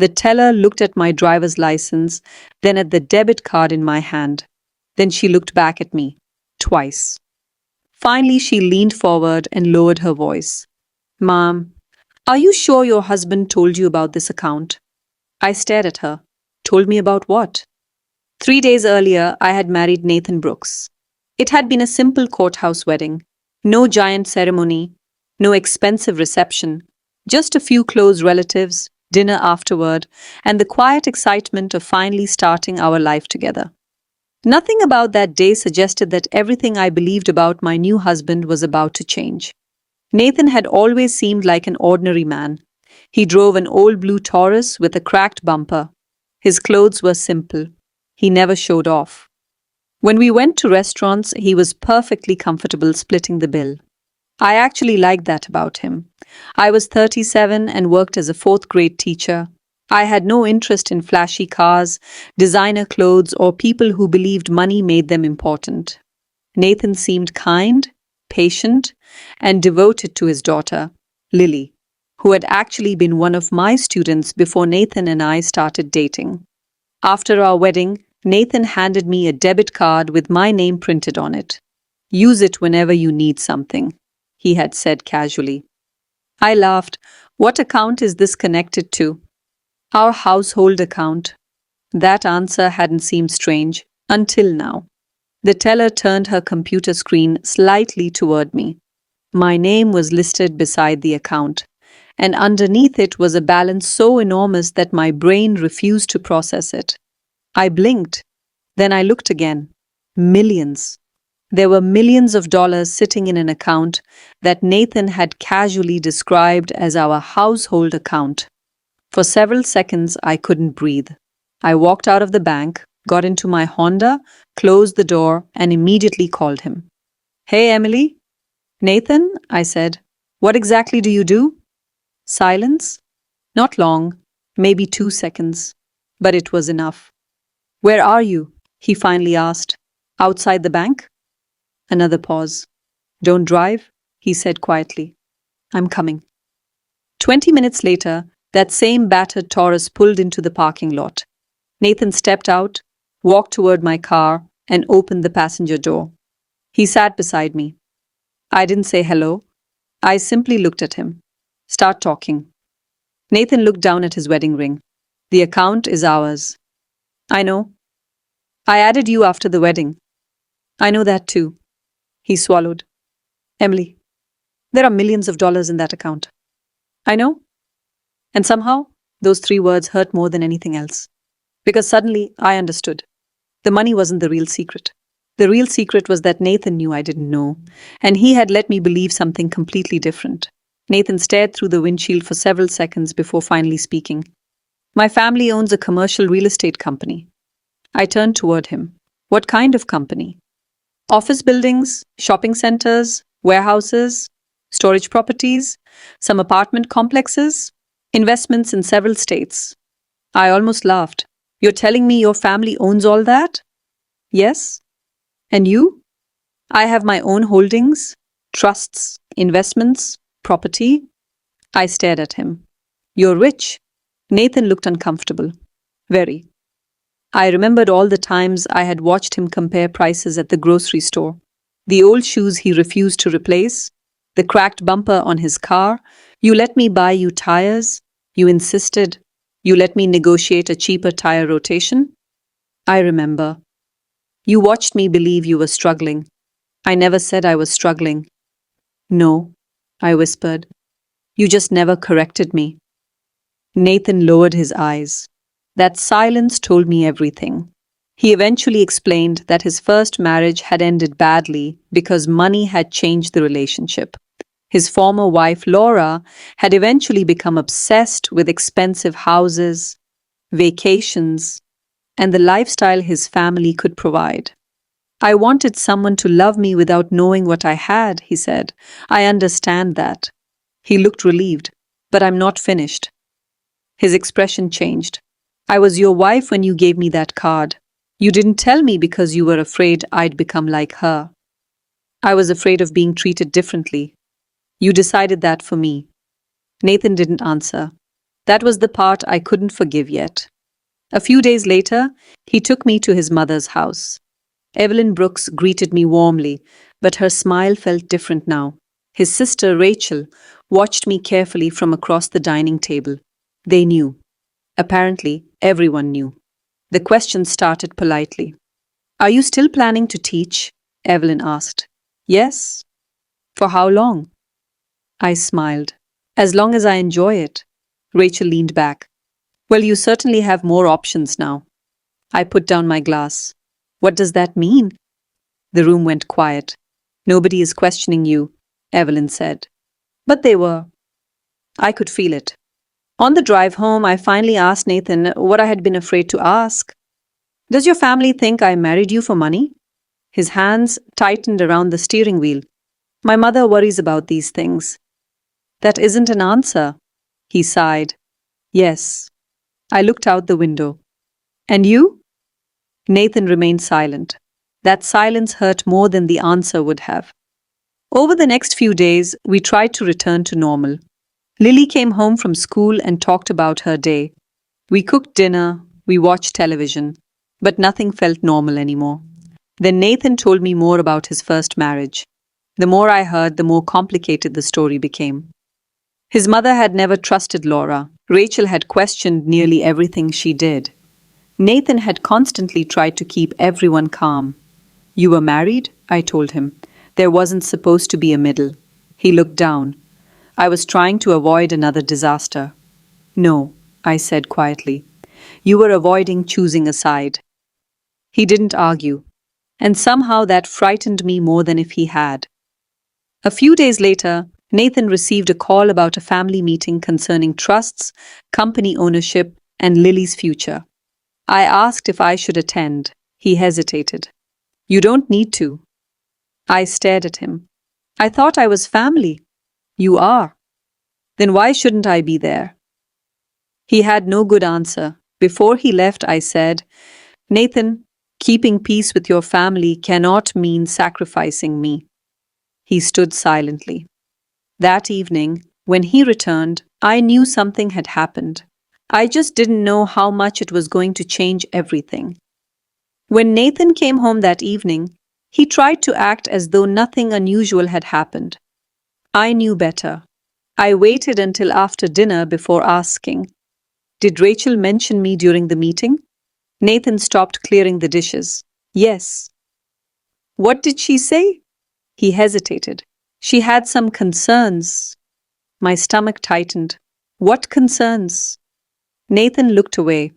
The teller looked at my driver's license, then at the debit card in my hand. Then she looked back at me. Twice. Finally, she leaned forward and lowered her voice. Mom, are you sure your husband told you about this account? I stared at her. Told me about what? 3 days earlier, I had married Nathan Brooks. It had been a simple courthouse wedding. No giant ceremony, no expensive reception, just a few close relatives, dinner afterward, and the quiet excitement of finally starting our life together. Nothing about that day suggested that everything I believed about my new husband was about to change. Nathan had always seemed like an ordinary man. He drove an old blue Taurus with a cracked bumper. His clothes were simple. He never showed off. When we went to restaurants, he was perfectly comfortable splitting the bill. I actually liked that about him. I was 37 and worked as a fourth-grade teacher. I had no interest in flashy cars, designer clothes, or people who believed money made them important. Nathan seemed kind, patient, and devoted to his daughter, Lily, who had actually been one of my students before Nathan and I started dating. After our wedding, Nathan handed me a debit card with my name printed on it. Use it whenever you need something, he had said casually. I laughed. What account is this connected to? Our household account. That answer hadn't seemed strange until now. The teller turned her computer screen slightly toward me. My name was listed beside the account, and underneath it was a balance so enormous that my brain refused to process it. I blinked. Then I looked again. Millions. There were millions of dollars sitting in an account that Nathan had casually described as our household account. For several seconds, I couldn't breathe. I walked out of the bank, got into my Honda, closed the door, and immediately called him. Hey, Emily? Nathan, I said. What exactly do you do? Silence? Not long, maybe 2 seconds. But it was enough. Where are you? He finally asked. Outside the bank? Another pause. Don't drive, he said quietly. I'm coming. 20 minutes later, that same battered Taurus pulled into the parking lot. Nathan stepped out, walked toward my car, and opened the passenger door. He sat beside me. I didn't say hello. I simply looked at him. Start talking. Nathan looked down at his wedding ring. The account is ours. I know. I added you after the wedding. I know that too. He swallowed. Emily, there are millions of dollars in that account. I know. And somehow, those 3 words hurt more than anything else. Because suddenly, I understood. The money wasn't the real secret. The real secret was that Nathan knew I didn't know, and he had let me believe something completely different. Nathan stared through the windshield for several seconds before finally speaking. My family owns a commercial real estate company. I turned toward him. What kind of company? Office buildings, shopping centers, warehouses, storage properties, some apartment complexes, investments in several states. I almost laughed. You're telling me your family owns all that? Yes. And you? I have my own holdings, trusts, investments, property. I stared at him. You're rich. Nathan looked uncomfortable. Very. I remembered all the times I had watched him compare prices at the grocery store. The old shoes he refused to replace, the cracked bumper on his car. You let me buy you tires. You insisted. You let me negotiate a cheaper tire rotation. I remember. You watched me believe you were struggling. I never said I was struggling. No, I whispered. You just never corrected me. Nathan lowered his eyes. That silence told me everything. He eventually explained that his first marriage had ended badly because money had changed the relationship. His former wife, Laura, had eventually become obsessed with expensive houses, vacations, and the lifestyle his family could provide. I wanted someone to love me without knowing what I had, he said. I understand that. He looked relieved. But I'm not finished. His expression changed. I was your wife when you gave me that card. You didn't tell me because you were afraid I'd become like her. I was afraid of being treated differently. You decided that for me. Nathan didn't answer. That was the part I couldn't forgive yet. A few days later, he took me to his mother's house. Evelyn Brooks greeted me warmly, but her smile felt different now. His sister, Rachel, watched me carefully from across the dining table. They knew. Apparently, everyone knew. The question started politely. Are you still planning to teach? Evelyn asked. Yes. For how long? I smiled. As long as I enjoy it. Rachel leaned back. Well, you certainly have more options now. I put down my glass. What does that mean? The room went quiet. Nobody is questioning you, Evelyn said. But they were. I could feel it. On the drive home, I finally asked Nathan what I had been afraid to ask. Does your family think I married you for money? His hands tightened around the steering wheel. My mother worries about these things. That isn't an answer, he sighed. Yes. I looked out the window. And you? Nathan remained silent. That silence hurt more than the answer would have. Over the next few days, we tried to return to normal. Lily came home from school and talked about her day. We cooked dinner, we watched television, but nothing felt normal anymore. Then Nathan told me more about his first marriage. The more I heard, the more complicated the story became. His mother had never trusted Laura. Rachel had questioned nearly everything she did. Nathan had constantly tried to keep everyone calm. You were married? I told him. There wasn't supposed to be a middle. He looked down. I was trying to avoid another disaster. No, I said quietly. You were avoiding choosing a side. He didn't argue, and somehow that frightened me more than if he had. A few days later, Nathan received a call about a family meeting concerning trusts, company ownership, and Lily's future. I asked if I should attend. He hesitated. You don't need to. I stared at him. I thought I was family. You are. Then why shouldn't I be there? He had no good answer. Before he left, I said, Nathan, keeping peace with your family cannot mean sacrificing me. He stood silently. That evening, when he returned, I knew something had happened. I just didn't know how much it was going to change everything. When Nathan came home that evening, he tried to act as though nothing unusual had happened. I knew better. I waited until after dinner before asking. Did Rachel mention me during the meeting? Nathan stopped clearing the dishes. Yes. What did she say? He hesitated. She had some concerns. My stomach tightened. What concerns? Nathan looked away.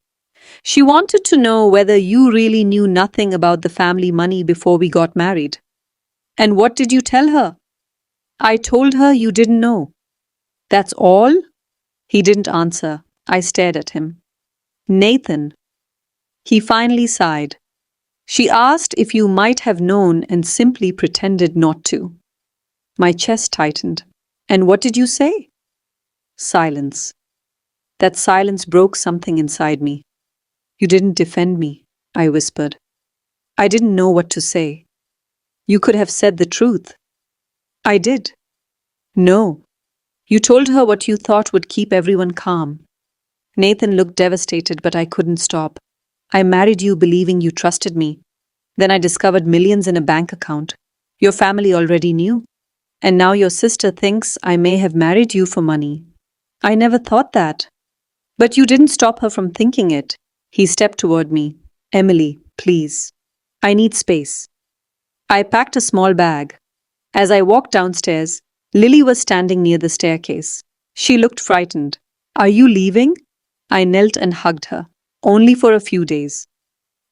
She wanted to know whether you really knew nothing about the family money before we got married. And what did you tell her? I told her you didn't know. That's all? He didn't answer. I stared at him. Nathan. He finally sighed. She asked if you might have known and simply pretended not to. My chest tightened. And what did you say? Silence. That silence broke something inside me. You didn't defend me, I whispered. I didn't know what to say. You could have said the truth. I did. No. You told her what you thought would keep everyone calm. Nathan looked devastated, but I couldn't stop. I married you believing you trusted me. Then I discovered millions in a bank account. Your family already knew. And now your sister thinks I may have married you for money. I never thought that. But you didn't stop her from thinking it. He stepped toward me. Emily, please. I need space. I packed a small bag. As I walked downstairs, Lily was standing near the staircase. She looked frightened. Are you leaving? I knelt and hugged her. Only for a few days.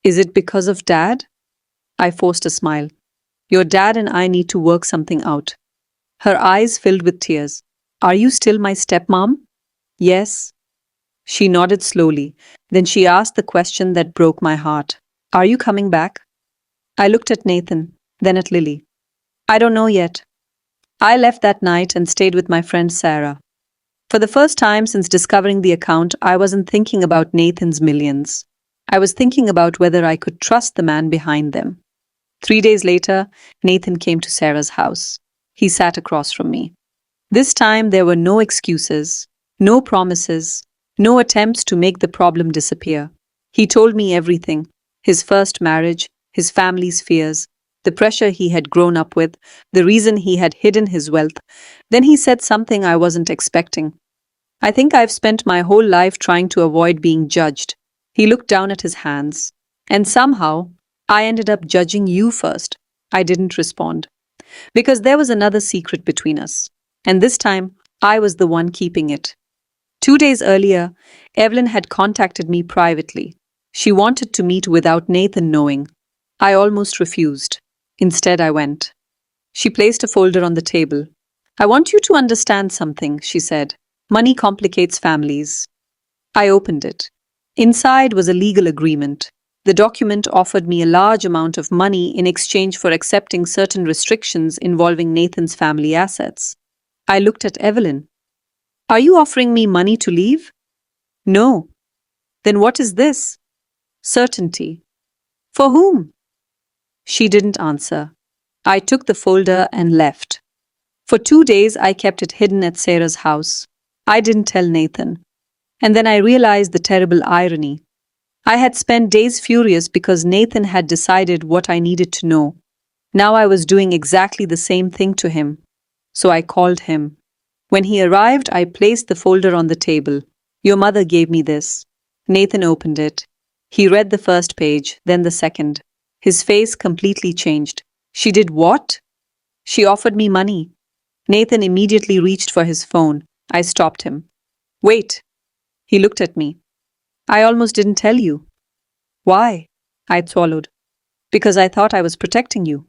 Is it because of Dad? I forced a smile. Your dad and I need to work something out. Her eyes filled with tears. Are you still my stepmom? Yes. She nodded slowly. Then she asked the question that broke my heart. Are you coming back? I looked at Nathan, then at Lily. I don't know yet. I left that night and stayed with my friend Sarah. For the first time since discovering the account, I wasn't thinking about Nathan's millions. I was thinking about whether I could trust the man behind them. 3 days later, Nathan came to Sarah's house. He sat across from me. This time there were no excuses, no promises, No attempts to make the problem disappear. He told me everything: his first marriage, his family's fears, the pressure he had grown up with, the reason he had hidden his wealth. Then he said something I wasn't expecting. "I think I've spent my whole life trying to avoid being judged." He looked down at his hands. "And somehow, I ended up judging you first." I didn't respond. Because there was another secret between us. And this time, I was the one keeping it. 2 days earlier, Evelyn had contacted me privately. She wanted to meet without Nathan knowing. I almost refused. Instead, I went. She placed a folder on the table. "I want you to understand something," she said. "Money complicates families." I opened it. Inside was a legal agreement. The document offered me a large amount of money in exchange for accepting certain restrictions involving Nathan's family assets. I looked at Evelyn. "Are you offering me money to leave?" "No." "Then what is this?" "Certainty." "For whom?" She didn't answer. I took the folder and left. For 2 days, I kept it hidden at Sarah's house. I didn't tell Nathan. And then I realized the terrible irony. I had spent days furious because Nathan had decided what I needed to know. Now I was doing exactly the same thing to him. So I called him. When he arrived, I placed the folder on the table. "Your mother gave me this." Nathan opened it. He read the first page, then the second. His face completely changed. "She did what?" "She offered me money." Nathan immediately reached for his phone. I stopped him. "Wait." He looked at me. "I almost didn't tell you." "Why?" I swallowed. "Because I thought I was protecting you."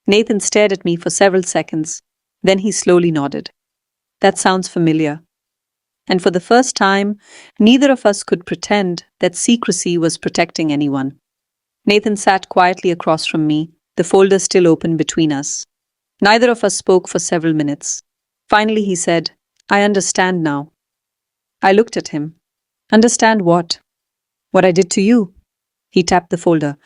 Nathan stared at me for several seconds. Then he slowly nodded. "That sounds familiar." And for the first time, neither of us could pretend that secrecy was protecting anyone. Nathan sat quietly across from me, the folder still open between us. Neither of us spoke for several minutes. Finally, he said, "I understand now." I looked at him. "Understand what?" "What I did to you." He tapped the folder.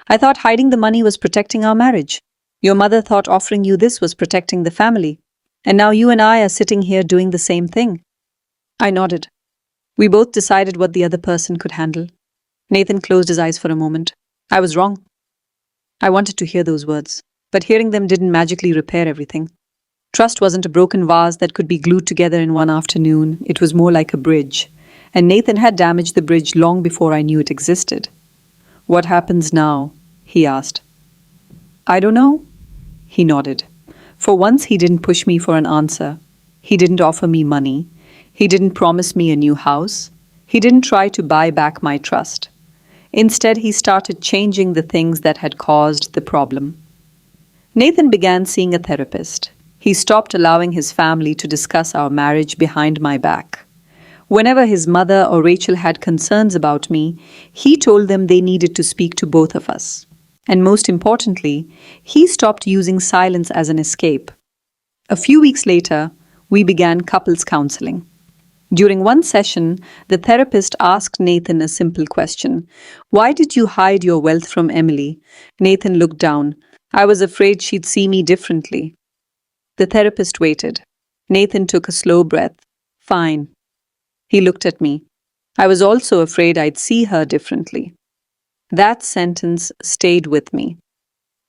"I thought hiding the money was protecting our marriage. Your mother thought offering you this was protecting the family. And now you and I are sitting here doing the same thing." I nodded. We both decided what the other person could handle. Nathan closed his eyes for a moment. I was wrong. I wanted to hear those words, but hearing them didn't magically repair everything. Trust wasn't a broken vase that could be glued together in one afternoon. It was more like a bridge. And Nathan had damaged the bridge long before I knew it existed. "What happens now?" he asked. "I don't know." He nodded. For once, he didn't push me for an answer. He didn't offer me money. He didn't promise me a new house. He didn't try to buy back my trust. Instead, he started changing the things that had caused the problem. Nathan began seeing a therapist. He stopped allowing his family to discuss our marriage behind my back. Whenever his mother or Rachel had concerns about me, he told them they needed to speak to both of us. And most importantly, he stopped using silence as an escape. A few weeks later, we began couples counseling. During one session, the therapist asked Nathan a simple question. "Why did you hide your wealth from Emily?" Nathan looked down. "I was afraid she'd see me differently." The therapist waited. Nathan took a slow breath. "Fine." He looked at me. "I was also afraid I'd see her differently." That sentence stayed with me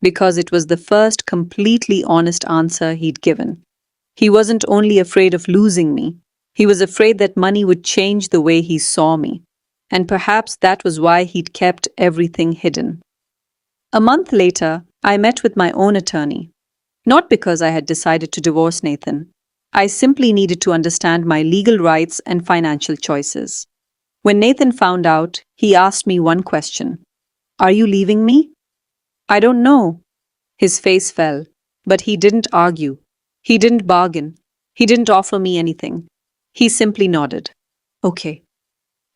because it was the first completely honest answer he'd given. He wasn't only afraid of losing me, he was afraid that money would change the way he saw me. And perhaps that was why he'd kept everything hidden. A month later, I met with my own attorney. Not because I had decided to divorce Nathan. I simply needed to understand my legal rights and financial choices. When Nathan found out, he asked me one question. "Are you leaving me?" "I don't know." His face fell, but he didn't argue. He didn't bargain. He didn't offer me anything. He simply nodded. "Okay."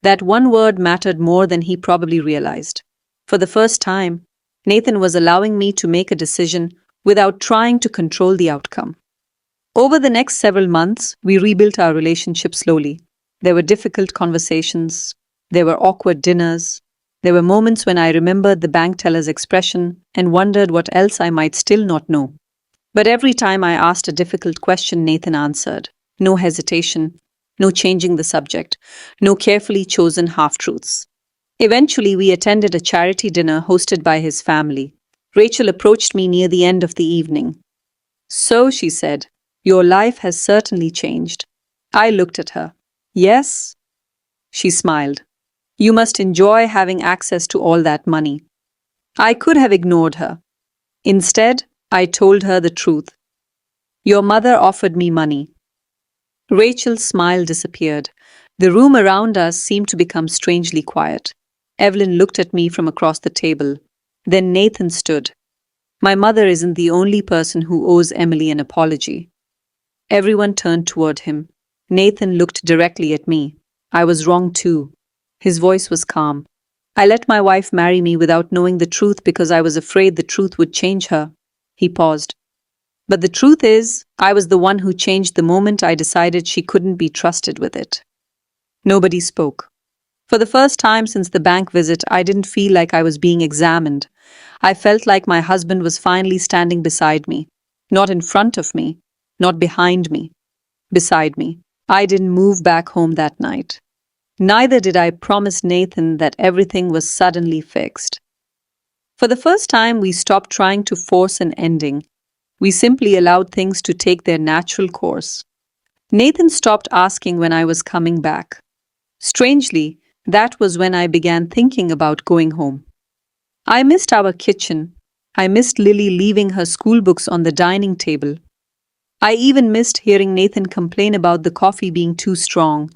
That one word mattered more than he probably realized. For the first time, Nathan was allowing me to make a decision without trying to control the outcome. Over the next several months, we rebuilt our relationship slowly. There were difficult conversations. There were awkward dinners. There were moments when I remembered the bank teller's expression and wondered what else I might still not know. But every time I asked a difficult question, Nathan answered. No hesitation. no changing the subject, no carefully chosen half-truths. Eventually, we attended a charity dinner hosted by his family. Rachel approached me near the end of the evening. "So," she said, "your life has certainly changed." I looked at her. "Yes?" She smiled. "You must enjoy having access to all that money." I could have ignored her. Instead, I told her the truth. "Your mother offered me money." Rachel's smile disappeared. The room around us seemed to become strangely quiet. Evelyn looked at me from across the table. Then Nathan stood. "My mother isn't the only person who owes Emily an apology." Everyone turned toward him. Nathan looked directly at me. I was wrong too. His voice was calm. "I let my wife marry me without knowing the truth because I was afraid the truth would change her." He paused. "But the truth is, I was the one who changed the moment I decided she couldn't be trusted with it." Nobody spoke. For the first time since the bank visit, I didn't feel like I was being examined. I felt like my husband was finally standing beside me. Not in front of me, not behind me, beside me. I didn't move back home that night. Neither did I promise Nathan that everything was suddenly fixed. For the first time, we stopped trying to force an ending. We simply allowed things to take their natural course. Nathan stopped asking when I was coming back. Strangely, that was when I began thinking about going home. I missed our kitchen. I missed Lily leaving her school books on the dining table. I even missed hearing Nathan complain about the coffee being too strong.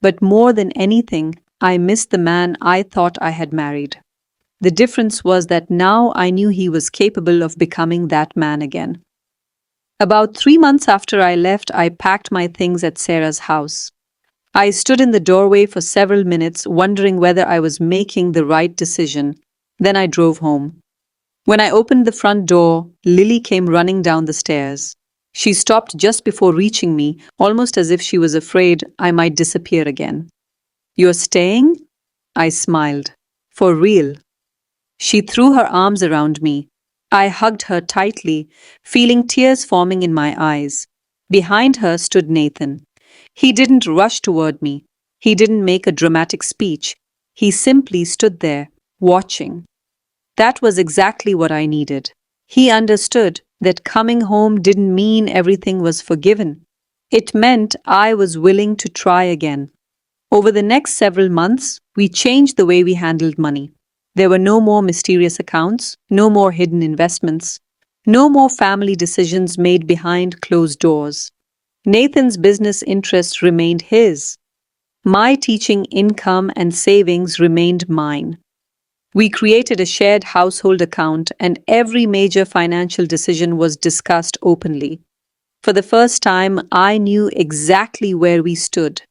But more than anything, I missed the man I thought I had married. The difference was that now I knew he was capable of becoming that man again. About 3 months after I left, I packed my things at Sarah's house. I stood in the doorway for several minutes, wondering whether I was making the right decision. Then I drove home. When I opened the front door, Lily came running down the stairs. She stopped just before reaching me, almost as if she was afraid I might disappear again. "You're staying?" I smiled. "For real." She threw her arms around me. I hugged her tightly, feeling tears forming in my eyes. Behind her stood Nathan. He didn't rush toward me. He didn't make a dramatic speech. He simply stood there, watching. That was exactly what I needed. He understood that coming home didn't mean everything was forgiven. It meant I was willing to try again. Over the next several months, we changed the way we handled money. There were no more mysterious accounts, no more hidden investments, no more family decisions made behind closed doors. Nathan's business interests remained his. My teaching income and savings remained mine. We created a shared household account, and every major financial decision was discussed openly. For the first time, I knew exactly where we stood.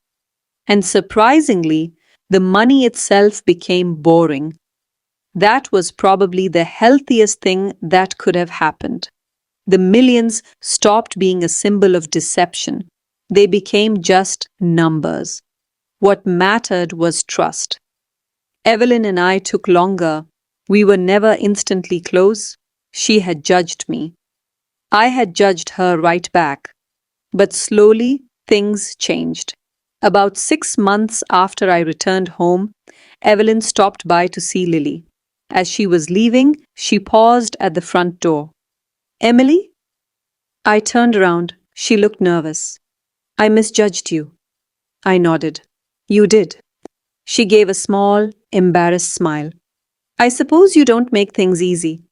And surprisingly, the money itself became boring. That was probably the healthiest thing that could have happened. The millions stopped being a symbol of deception. They became just numbers. What mattered was trust. Evelyn and I took longer. We were never instantly close. She had judged me. I had judged her right back. But slowly, things changed. About 6 months after I returned home, Evelyn stopped by to see Lily. As she was leaving, she paused at the front door. "Emily?" I turned around. She looked nervous. "I misjudged you." I nodded. "You did." She gave a small, embarrassed smile. "I suppose you don't make things easy."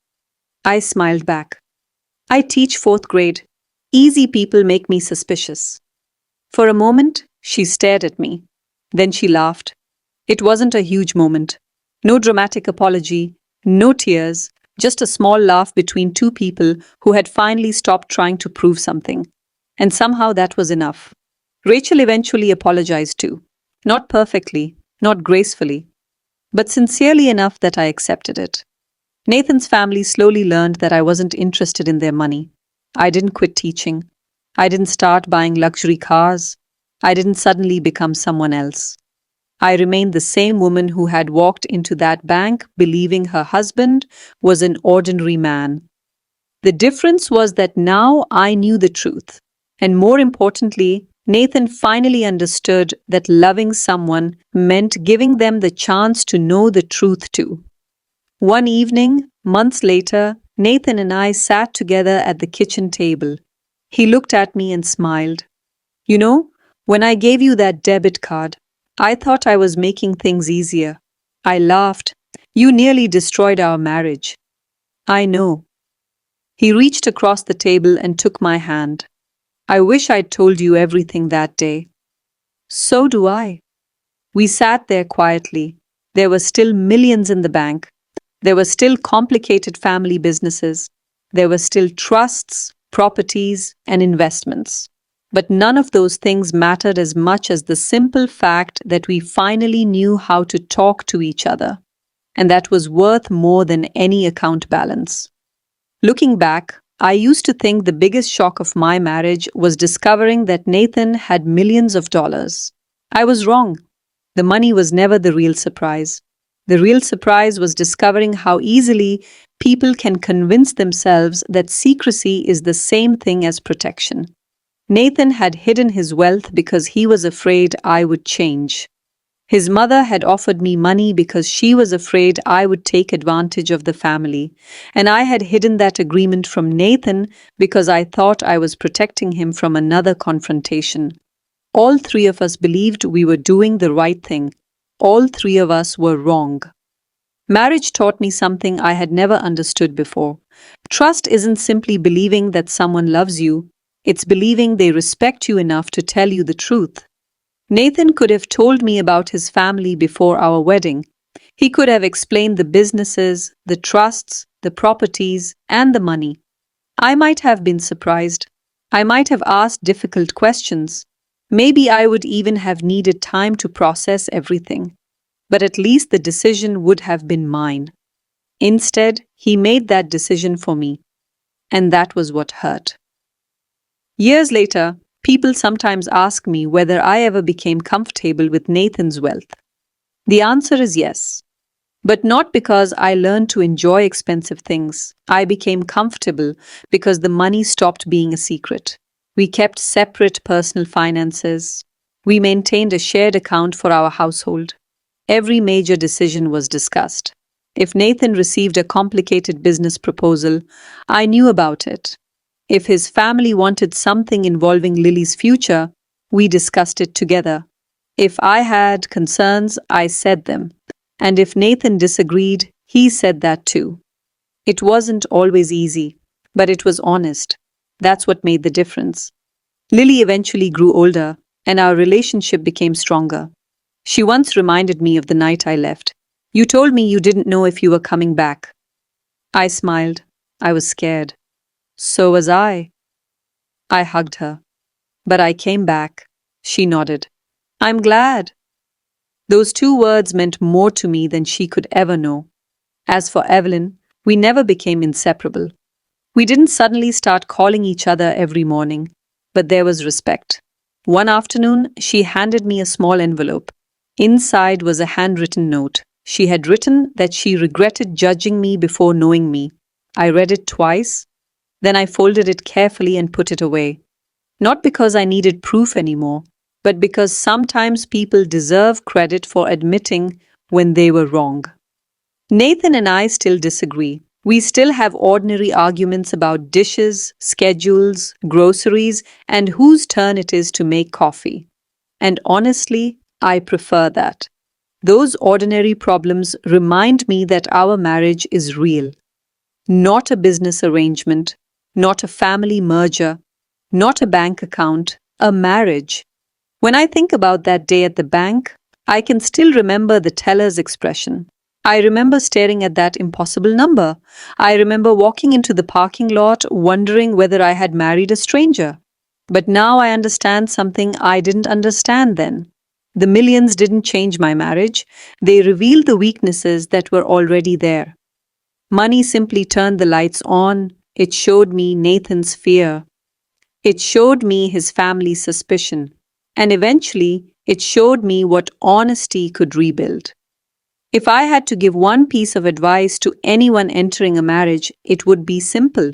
I smiled back. "I teach fourth grade. Easy people make me suspicious." For a moment, she stared at me. Then she laughed. It wasn't a huge moment. No dramatic apology, no tears, just a small laugh between two people who had finally stopped trying to prove something. And somehow that was enough. Rachel eventually apologized too. Not perfectly, not gracefully, but sincerely enough that I accepted it. Nathan's family slowly learned that I wasn't interested in their money. I didn't quit teaching. I didn't start buying luxury cars. I didn't suddenly become someone else. I remained the same woman who had walked into that bank believing her husband was an ordinary man. The difference was that now I knew the truth. And more importantly, Nathan finally understood that loving someone meant giving them the chance to know the truth too. One evening, months later, Nathan and I sat together at the kitchen table. He looked at me and smiled. You know, when I gave you that debit card, I thought I was making things easier. I laughed. You nearly destroyed our marriage. I know. He reached across the table and took my hand. I wish I'd told you everything that day. So do I. We sat there quietly. There were still millions in the bank. There were still complicated family businesses. There were still trusts, properties, and investments. But none of those things mattered as much as the simple fact that we finally knew how to talk to each other. And that was worth more than any account balance. Looking back, I used to think the biggest shock of my marriage was discovering that Nathan had millions of dollars. I was wrong. The money was never the real surprise. The real surprise was discovering how easily people can convince themselves that secrecy is the same thing as protection. Nathan had hidden his wealth because he was afraid I would change. His mother had offered me money because she was afraid I would take advantage of the family, and I had hidden that agreement from Nathan because I thought I was protecting him from another confrontation. All three of us believed we were doing the right thing. All three of us were wrong. Marriage taught me something I had never understood before. Trust isn't simply believing that someone loves you, it's believing they respect you enough to tell you the truth. Nathan could have told me about his family before our wedding. He could have explained the businesses, the trusts, the properties, and the money. I might have been surprised. I might have asked difficult questions. Maybe I would even have needed time to process everything. But at least the decision would have been mine. Instead, he made that decision for me. And that was what hurt. Years later, people sometimes ask me whether I ever became comfortable with Nathan's wealth. The answer is yes. But not because I learned to enjoy expensive things. I became comfortable because the money stopped being a secret. We kept separate personal finances. We maintained a shared account for our household. Every major decision was discussed. If Nathan received a complicated business proposal, I knew about it. If his family wanted something involving Lily's future, we discussed it together. If I had concerns, I said them. And if Nathan disagreed, he said that too. It wasn't always easy, but it was honest. That's what made the difference. Lily eventually grew older, and our relationship became stronger. She once reminded me of the night I left. You told me you didn't know if you were coming back. I smiled. I was scared. So was I. I hugged her. But I came back. She nodded. I'm glad. Those two words meant more to me than she could ever know. As for Evelyn, we never became inseparable. We didn't suddenly start calling each other every morning, but there was respect. One afternoon, she handed me a small envelope. Inside was a handwritten note. She had written that she regretted judging me before knowing me. I read it twice. Then I folded it carefully and put it away. Not because I needed proof anymore, but because sometimes people deserve credit for admitting when they were wrong. Nathan and I still disagree. We still have ordinary arguments about dishes, schedules, groceries, and whose turn it is to make coffee. And honestly, I prefer that. Those ordinary problems remind me that our marriage is real. Not a business arrangement, not a family merger, not a bank account, a marriage. When I think about that day at the bank, I can still remember the teller's expression. I remember staring at that impossible number. I remember walking into the parking lot wondering whether I had married a stranger. But now I understand something I didn't understand then. The millions didn't change my marriage. They revealed the weaknesses that were already there. Money simply turned the lights on. It showed me Nathan's fear. It showed me his family's suspicion. And eventually, it showed me what honesty could rebuild. If I had to give one piece of advice to anyone entering a marriage, it would be simple.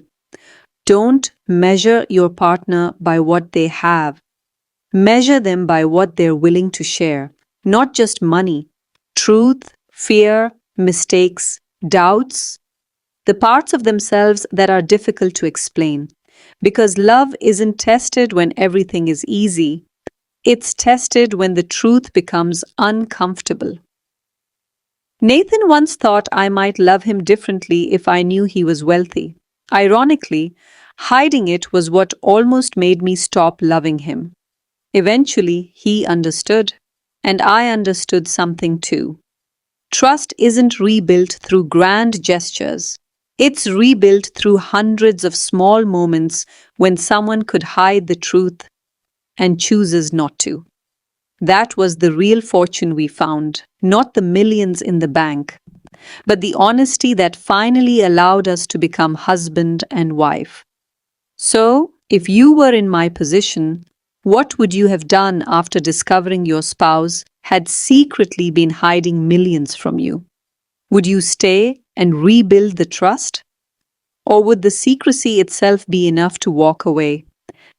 Don't measure your partner by what they have. Measure them by what they're willing to share, not just money, truth, fear, mistakes, doubts, the parts of themselves that are difficult to explain. Because love isn't tested when everything is easy, it's tested when the truth becomes uncomfortable. Nathan once thought I might love him differently if I knew he was wealthy. Ironically, hiding it was what almost made me stop loving him. Eventually, he understood, and I understood something too. Trust isn't rebuilt through grand gestures. It's rebuilt through hundreds of small moments when someone could hide the truth and chooses not to. That was the real fortune we found, not the millions in the bank, but the honesty that finally allowed us to become husband and wife. So, if you were in my position, what would you have done after discovering your spouse had secretly been hiding millions from you? Would you stay and rebuild the trust? Or would the secrecy itself be enough to walk away?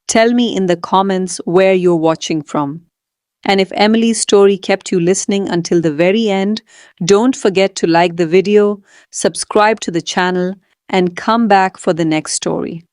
Tell me in the comments where you're watching from. And if Emily's story kept you listening until the very end, don't forget to like the video, subscribe to the channel, and come back for the next story.